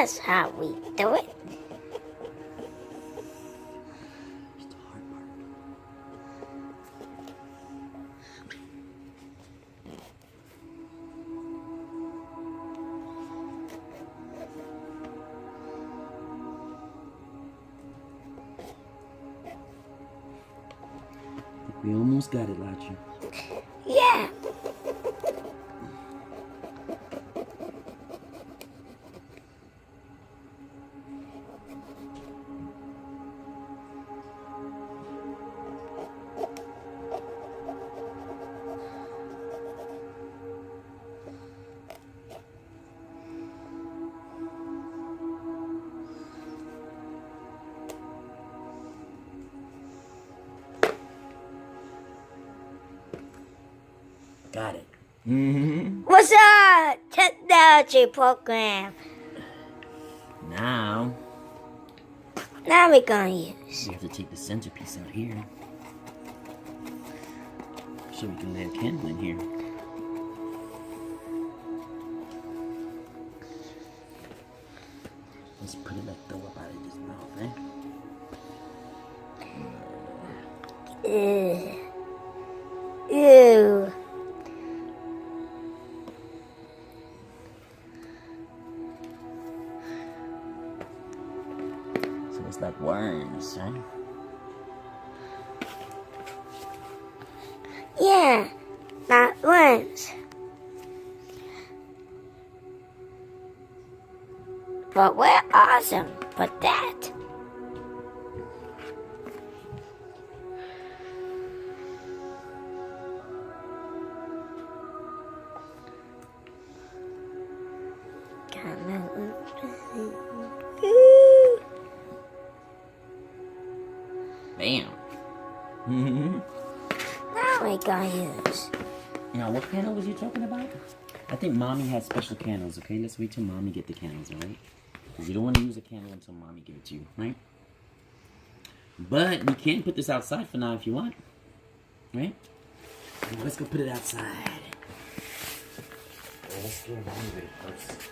just how we do it. It's the hard part. We almost got it, Lachi. Yeah. Got it. What's up, technology program? Now We're gonna use. we have to take the centerpiece out here. So we can lay a candle in here. Let's put it like throw up out of his mouth, eh? Ew. Ew. So it's like worms, right? Yeah, not once. But we're awesome for that. Bam. Now we're gonna use. Now, what candle was you talking about? I think Mommy has special candles, okay? Let's wait till Mommy get the candles, alright? Because you don't want to use a candle until Mommy gives it to you, right? But we can put this outside for now if you want. Right? Well, let's go put it outside. Let's get Mommy ready first.